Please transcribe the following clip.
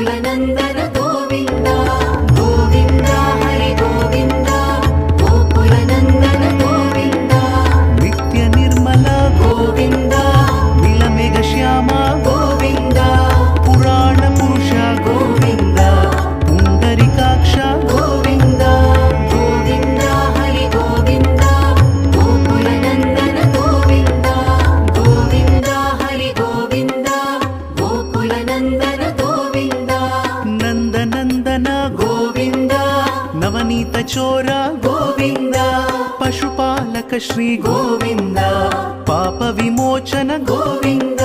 गोकुलनन्दन गोविन्द गोविन्द हरि गोविन्द गोकुलनन्दन गोविन्द नित्य निर्मल गोविन्द नीलमेघ श्याम गोविन्द पुराण पुरुष गोविन्द पुण्डरीकाक्ष गोविन्द गोविन्द हरि गोविन्द गोकुलनन्दन गोविन्द गोविन्द हरि गोविन्द गोकुलनन्दन गोविन्द नन्दनन्दन गोविन्द नवनीत चोर गोविन्द पशुपालक श्री गोविन्द पाप विमोचन गोविन्द